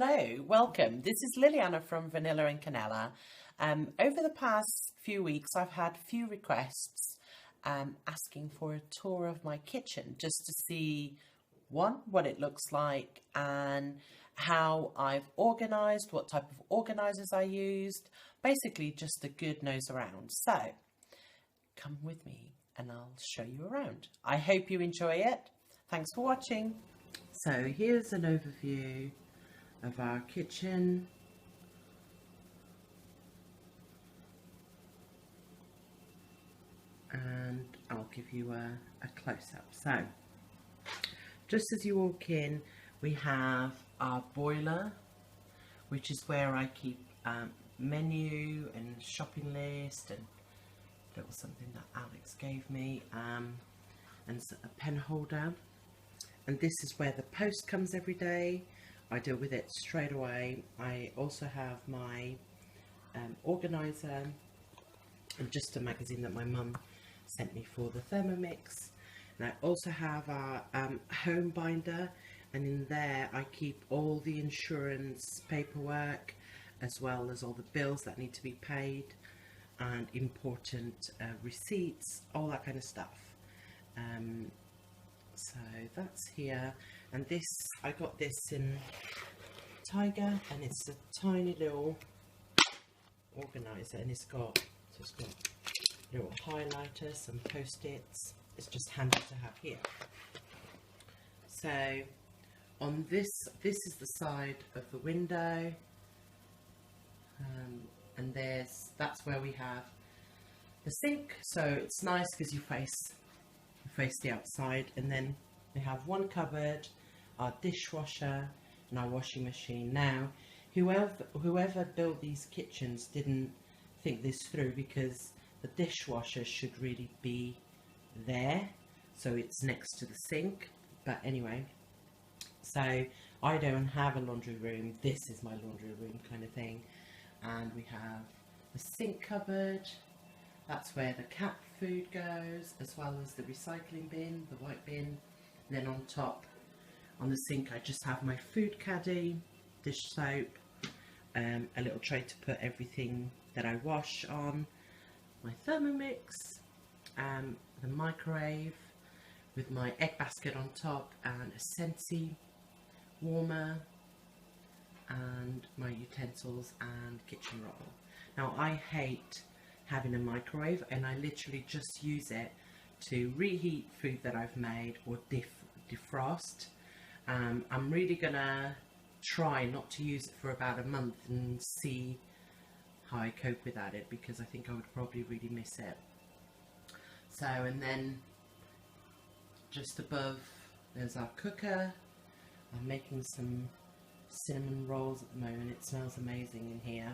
Hello, welcome. This is Liliana from Vanilla and Canela. Over the past few weeks, I've had a few requests asking for a tour of my kitchen just to see, one, what it looks like and how I've organised, what type of organisers I used, basically just a good nose around. So, come with me and I'll show you around. I hope you enjoy it. Thanks for watching. So here's an overview of our kitchen. And I'll give you a close-up. So, just as you walk in, we have our boiler, which is where I keep menu and shopping list and a little something that Alex gave me, and a pen holder. And this is where the post comes every day. I deal with it straight away. I also have my organiser and just a magazine that my mum sent me for the Thermomix. And I also have our home binder, and in there I keep all the insurance paperwork as well as all the bills that need to be paid and important receipts, all that kind of stuff. So that's here, and this, I got this in Tiger, and it's a tiny little organizer, and it's got little highlighters, some post-its. It's just handy to have here. So on this is the side of the window, and that's where we have the sink. So it's nice because you face the outside, and then we have one cupboard, our dishwasher and our washing machine. Now whoever built these kitchens didn't think this through, because the dishwasher should really be there, so it's next to the sink. But anyway, so I don't have a laundry room, this is my laundry room kind of thing. And we have the sink cupboard. That's where the cat food goes, as well as the recycling bin, the white bin. And then on top, on the sink, I just have my food caddy, dish soap, a little tray to put everything that I wash on, my Thermomix, the microwave with my egg basket on top, and a Sensi warmer, and my utensils and kitchen roll. Now I hate having a microwave, and I literally just use it to reheat food that I've made or defrost. I'm really gonna try not to use it for about a month and see how I cope without it, because I think I would probably really miss it. So, and then just above there's our cooker. I'm making some cinnamon rolls at the moment. It smells amazing in here.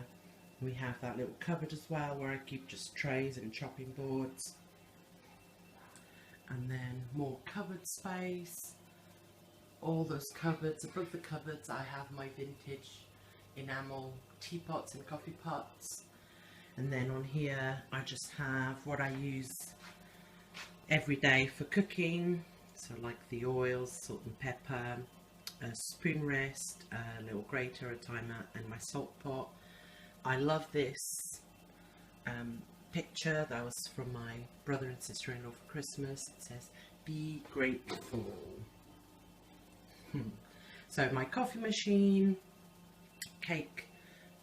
We have that little cupboard as well, where I keep just trays and chopping boards. And then more cupboard space. All those cupboards. Above the cupboards I have my vintage enamel teapots and coffee pots. And then on here I just have what I use every day for cooking. So like the oils, salt and pepper, a spoon rest, a little grater, a timer, and my salt pot. I love this picture that was from my brother and sister-in-law for Christmas. It says, "Be grateful." So my coffee machine, cake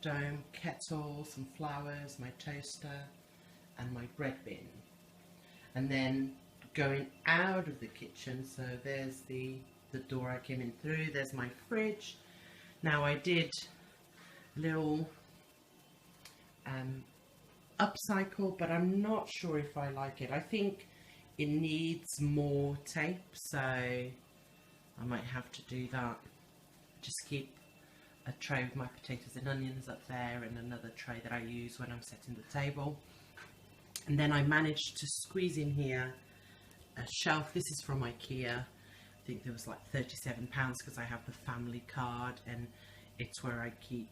dome, kettle, some flowers, my toaster, and my bread bin. And then going out of the kitchen, so there's the door I came in through. There's my fridge. Now I did a little upcycle, but I'm not sure if I like it. I think it needs more tape, so I might have to do that. Just keep a tray of my potatoes and onions up there, and another tray that I use when I'm setting the table. And then I managed to squeeze in here a shelf. This is from IKEA. I think there was like £37 because I have the family card, and it's where I keep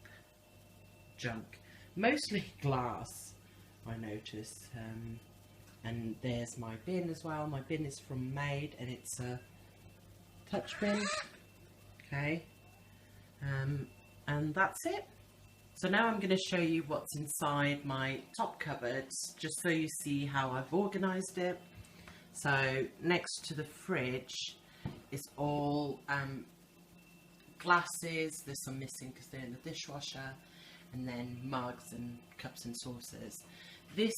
junk, mostly glass, I notice. And there's my bin as well. My bin is from Maid, and it's a touch bin. Okay. And that's it. So now I'm going to show you what's inside my top cupboards, just so you see how I've organised it. So next to the fridge is all glasses. There's some missing because they're in the dishwasher, and then mugs and cups and saucers. This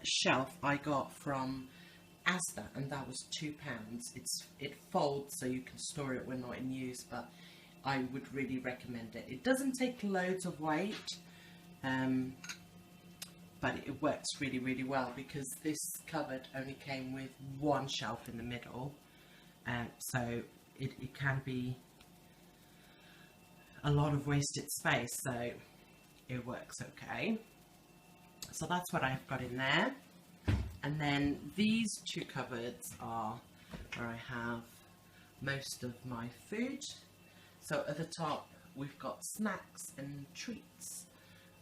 shelf I got from Asda, and that was £2. It folds so you can store it when not in use, but I would really recommend it. It doesn't take loads of weight, but it works really, really well, because this cupboard only came with one shelf in the middle, so it can be a lot of wasted space, so it works okay. So that's what I've got in there. And then these two cupboards are where I have most of my food. So at the top we've got snacks and treats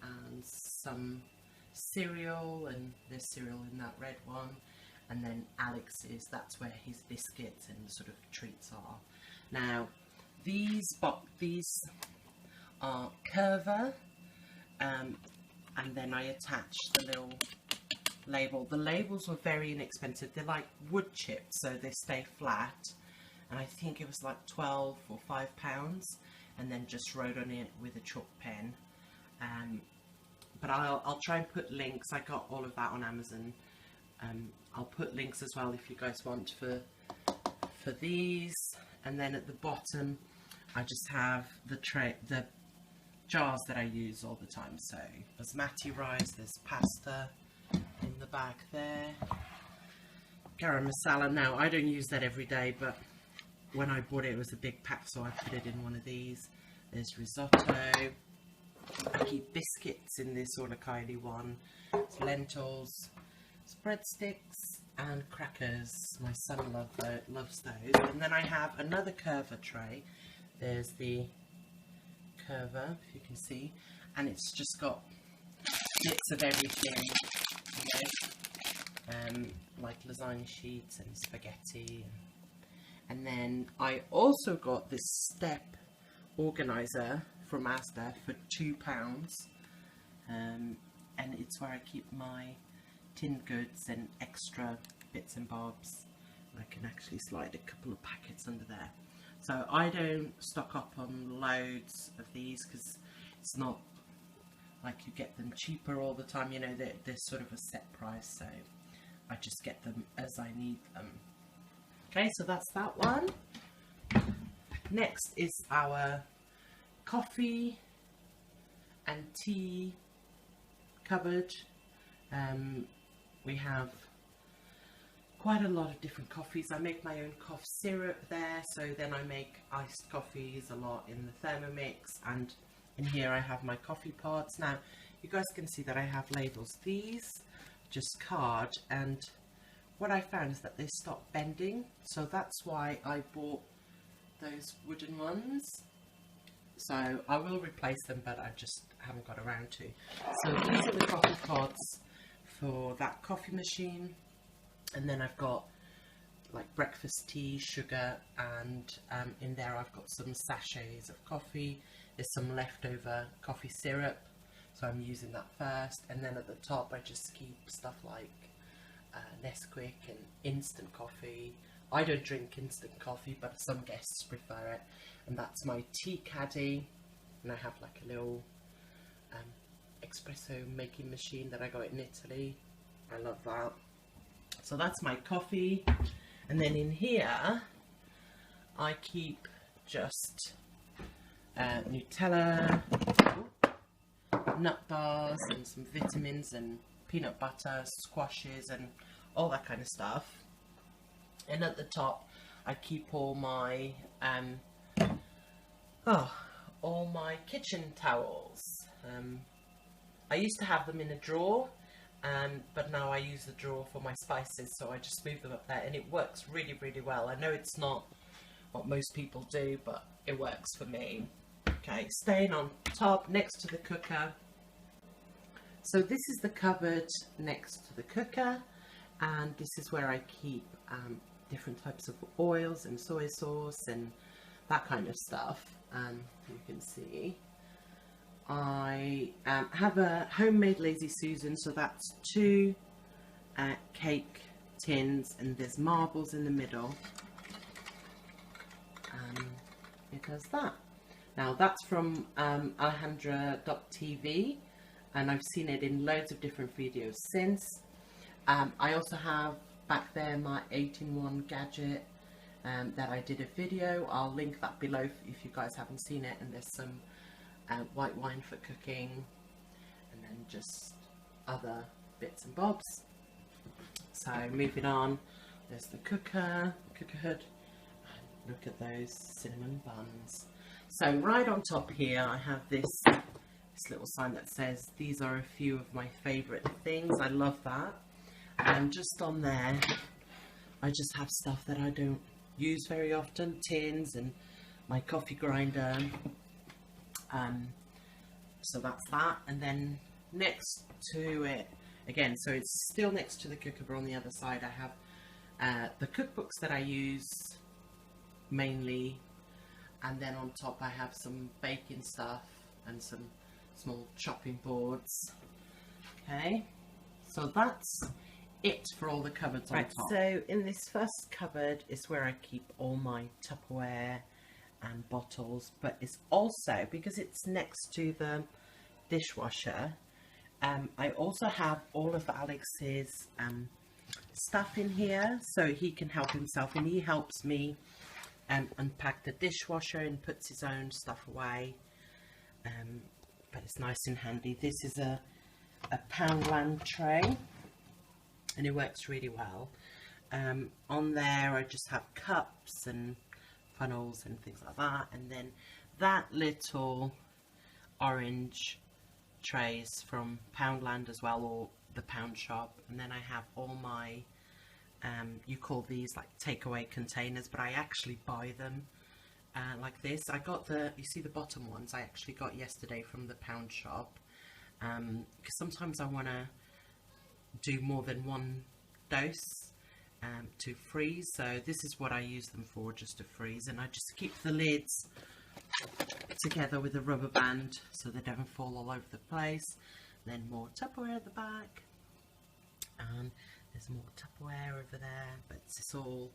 and some cereal, and there's cereal in that red one, and then Alex's, that's where his biscuits and sort of treats are. Now these are Curver, and then I attached the little label. The labels were very inexpensive. They're like wood chips, so they stay flat, and I think it was like 12 or £5, and then just wrote on it with a chalk pen. But I'll try and put links. I got all of that on Amazon. I'll put links as well if you guys want for these. And then at the bottom I just have the jars that I use all the time. So basmati rice, there's pasta in the back there, garam masala. Now I don't use that every day, but when I bought it was a big pack, so I put it in one of these. There's risotto. I keep biscuits in this Orlacaili one. It's lentils, breadsticks and crackers. My son loves those. And then I have another Curver tray. There's the Curver, if you can see, and it's just got bits of everything, you know, like lasagna sheets and spaghetti. And then I also got this step organizer from Asda for £2, and it's where I keep my tinned goods and extra bits and bobs. I can actually slide a couple of packets under there. So I don't stock up on loads of these, because it's not like you get them cheaper all the time, you know, they're sort of a set price, so I just get them as I need them. Okay, so that's that one. Next is our coffee and tea cupboard. We have quite a lot of different coffees. I make my own cough syrup there, so then I make iced coffees a lot in the Thermomix, and in here I have my coffee pods. Now you guys can see that I have labels. These just card, and what I found is that they stopped bending, so that's why I bought those wooden ones. So I will replace them, but I just haven't got around to. So these are the coffee pods for that coffee machine. And then I've got like breakfast tea, sugar, and in there I've got some sachets of coffee. There's some leftover coffee syrup, so I'm using that first. And then at the top I just keep stuff like Nesquik and instant coffee. I don't drink instant coffee, but some guests prefer it. And that's my tea caddy, and I have like a little espresso making machine that I got in Italy. I love that. So that's my coffee. And then in here I keep just Nutella, nut bars, and some vitamins and peanut butter, squashes, and all that kind of stuff. And at the top I keep all my kitchen towels. I used to have them in a drawer, but now I use the drawer for my spices, so I just move them up there, and it works really, really well. I know it's not what most people do, but it works for me. Okay, staying on top next to the cooker. So this is the cupboard next to the cooker, and this is where I keep different types of oils and soy sauce and that kind of stuff. You can see I have a homemade Lazy Susan, so that's 2 cake tins, and there's marbles in the middle. It does that. Now that's from Alejandra.tv, and I've seen it in loads of different videos since. I also have back there my 8-in-1 gadget that I did a video. I'll link that below if you guys haven't seen it, and there's some white wine for cooking, and then just other bits and bobs. So moving on, there's the cooker hood, and look at those cinnamon buns. So right on top here I have this little sign that says these are a few of my favourite things. I love that. And just on there I just have stuff that I don't use very often, tins and my coffee grinder. So that's that. And then next to it, again, so it's still next to the cooker, but on the other side I have the cookbooks that I use mainly, and then on top I have some baking stuff and some small chopping boards. Okay, so that's it for all the cupboards on top. So in this first cupboard is where I keep all my Tupperware and bottles, but it's also, because it's next to the dishwasher, I also have all of Alex's stuff in here, so he can help himself, and he helps me unpack the dishwasher and puts his own stuff away, but it's nice and handy. This is a Poundland tray, and it works really well. On there I just have cups and funnels and things like that, and then that little orange trays from Poundland as well, or the Pound Shop. And then I have all my you call these like takeaway containers, but I actually buy them like this. I got you see the bottom ones I actually got yesterday from the Pound Shop, because sometimes I want to do more than one dose to freeze, so this is what I use them for, just to freeze. And I just keep the lids together with a rubber band so they don't fall all over the place. And then more Tupperware at the back, and there's more Tupperware over there, but it's all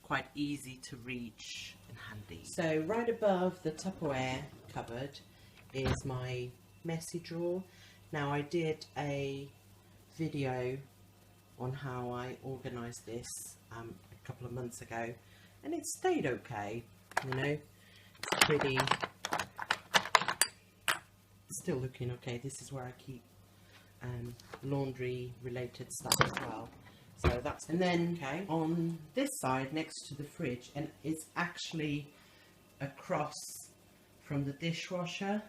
quite easy to reach and handy. So right above the Tupperware cupboard is my messy drawer. Now I did a video on how I organised this a couple of months ago, and it stayed okay, you know, it's pretty, still looking okay. This is where I keep laundry related stuff as well. So that's, and then okay, on this side next to the fridge, and it's actually across from the dishwasher,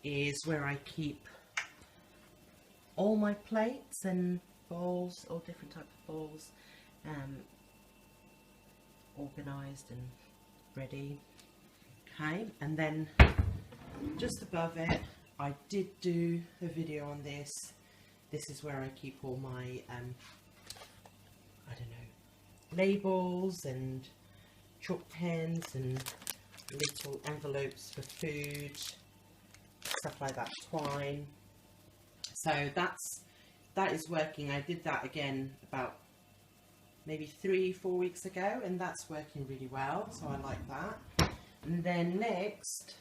is where I keep all my plates and bowls, all different types of bowls, organised and ready. Okay, and then just above it, I did do a video on this. This is where I keep all my I don't know, labels and chalk pens and little envelopes for food, stuff like that, twine. So that is working. I did that again about maybe 3-4 weeks ago, and that's working really well, so I like that. And then next,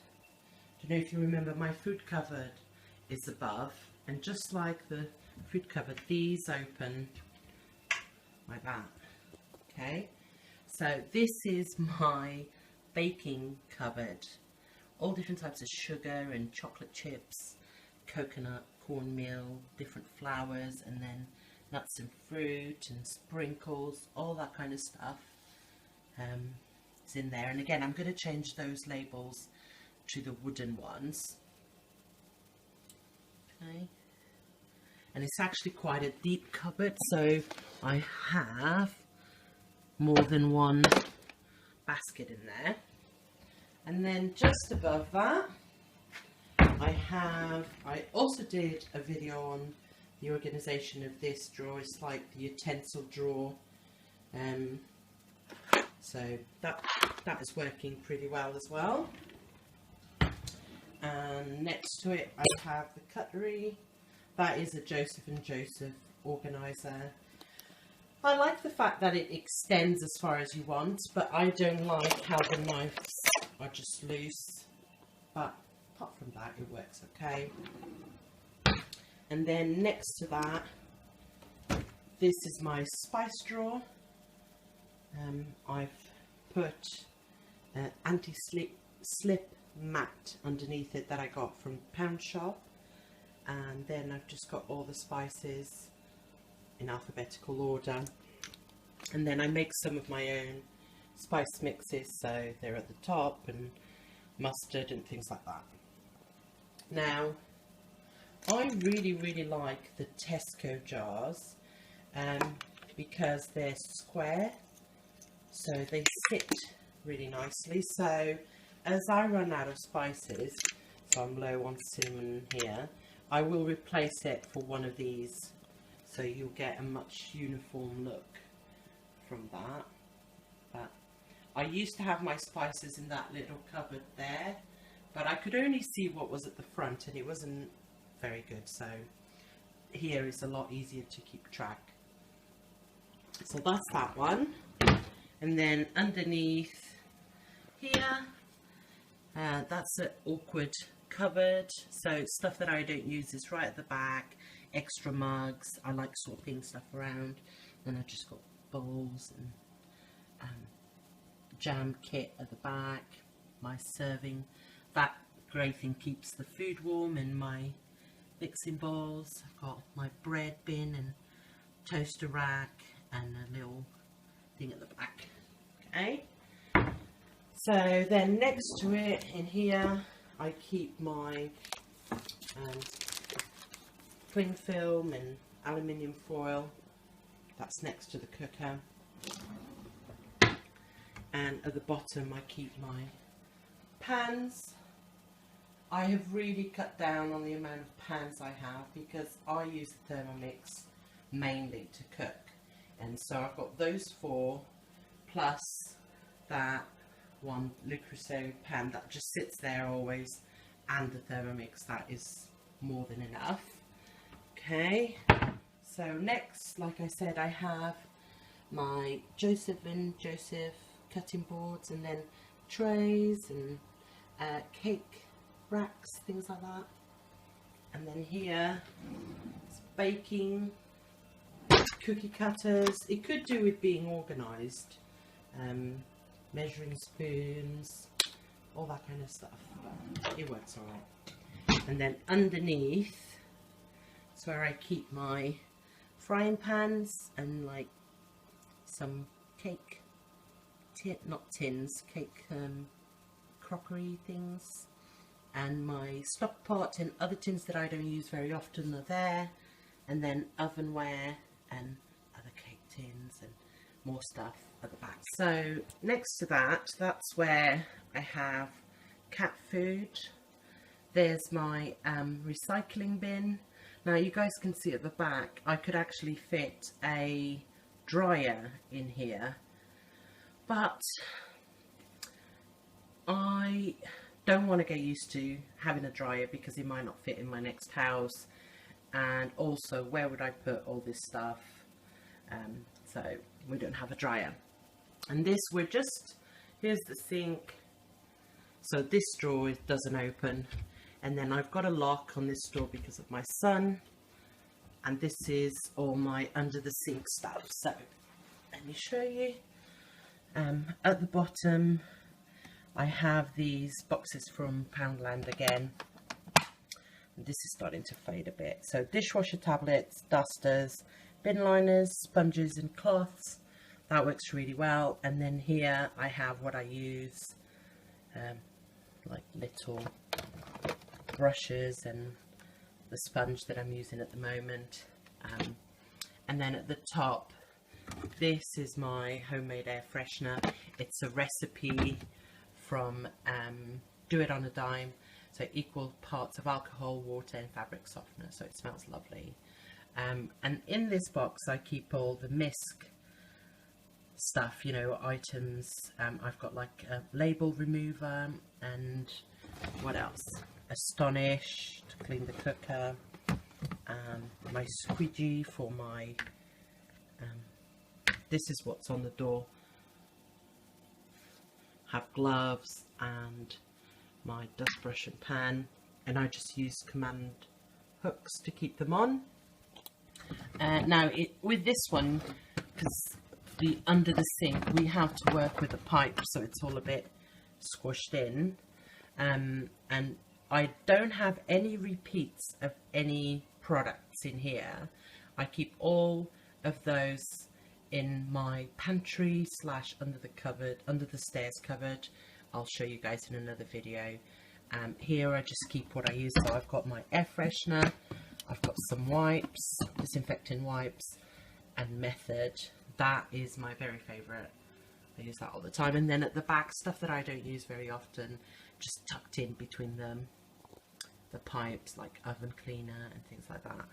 I don't know if you remember, my food cupboard is above, and just like the food cupboard, these open like that. Okay, so this is my baking cupboard, all different types of sugar and chocolate chips, coconut, cornmeal, different flours, and then nuts and fruit and sprinkles, all that kind of stuff is in there. And again, I'm going to change those labels to the wooden ones. Okay, and it's actually quite a deep cupboard, so I have more than one basket in there. And then just above that, I also did a video on the organisation of this drawer. It's like the utensil drawer. So that is working pretty well as well. And next to it I have the cutlery. That is a Joseph & Joseph organiser. I like the fact that it extends as far as you want, but I don't like how the knives are just loose. But apart from that, it works okay. And then next to that, this is my spice drawer. I've put an anti-slip mat underneath it that I got from Pound Shop, and then I've just got all the spices in alphabetical order, and then I make some of my own spice mixes, so they're at the top, and mustard and things like that. Now I really like the Tesco jars because they're square, so they sit really nicely. So as I run out of spices, so I'm low on cinnamon here, I will replace it for one of these, so you'll get a much uniform look from that. But I used to have my spices in that little cupboard there, but I could only see what was at the front and it wasn't very good, so here is a lot easier to keep track. So that's that one. And then underneath here, that's an awkward cupboard, so stuff that I don't use is right at the back. Extra mugs, I like swapping stuff around. Then I've just got bowls and jam kit at the back, my serving. That grey thing keeps the food warm, and my mixing bowls. I've got my bread bin and toaster rack and a little thing at the back. Okay, so then next to it in here I keep my cling film and aluminium foil. That's next to the cooker. And at the bottom I keep my pans. I have really cut down on the amount of pans I have because I use the Thermomix mainly to cook, and so I've got those 4 plus that one Le Creuset pan that just sits there always, and the Thermomix. That is more than enough. Okay, so next, like I said, I have my Joseph & Joseph cutting boards, and then trays and cake racks, things like that. And then here it's baking, cookie cutters. It could do with being organised, measuring spoons, all that kind of stuff, but it works alright. And then underneath is where I keep my frying pans and like some cake cake crockery things, and my stock pot and other tins that I don't use very often are there, and then ovenware and other cake tins and more stuff at the back. So next to that, that's where I have cat food. There's my recycling bin. Now you guys can see at the back I could actually fit a dryer in here, but I don't want to get used to having a dryer because it might not fit in my next house, and also where would I put all this stuff, so we don't have a dryer. And this, here's the sink, so this drawer doesn't open, and then I've got a lock on this door because of my son, and this is all my under the sink stuff. So let me show you. At the bottom I have these boxes from Poundland again. This is starting to fade a bit. So dishwasher tablets, dusters, bin liners, sponges and cloths. That works really well. And then here I have what I use, like little brushes and the sponge that I'm using at the moment. And then at the top, this is my homemade air freshener. It's a recipe from Do It on a Dime. So equal parts of alcohol, water and fabric softener, so it smells lovely. And in this box I keep all the misc stuff, you know, items. I've got like a label remover, and what else? Astonish to clean the cooker, my squeegee for my, this is what's on the door. Have gloves and my dust brush and pan, and I just use command hooks to keep them on. Now with this one, because under the sink we have to work with a pipe, so it's all a bit squished in, and I don't have any repeats of any products in here. I keep all of those in my pantry / under the cupboard, under the stairs cupboard. I'll show you guys in another video. Here I just keep what I use. So I've got my air freshener, I've got some wipes, disinfecting wipes, and Method. That is my very favourite. I use that all the time. And then at the back, stuff that I don't use very often, just tucked in between them, the pipes, like oven cleaner and things like that.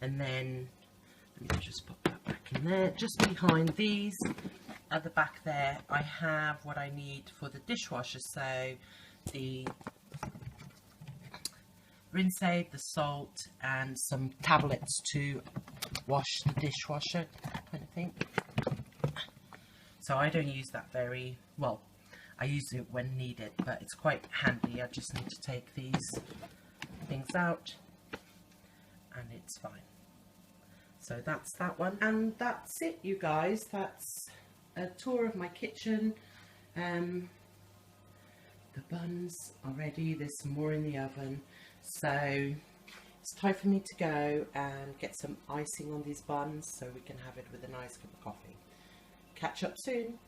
And then let me just pop that back in there. Just behind these, at the back there, I have what I need for the dishwasher. So the rinse aid, the salt, and some tablets to wash the dishwasher, kind of thing. So I don't use that very well. I use it when needed, but it's quite handy. I just need to take these things out and it's fine. So that's that one, and that's it, you guys. That's a tour of my kitchen. The buns are ready. There's some more in the oven, so it's time for me to go and get some icing on these buns so we can have it with a nice cup of coffee. Catch up soon.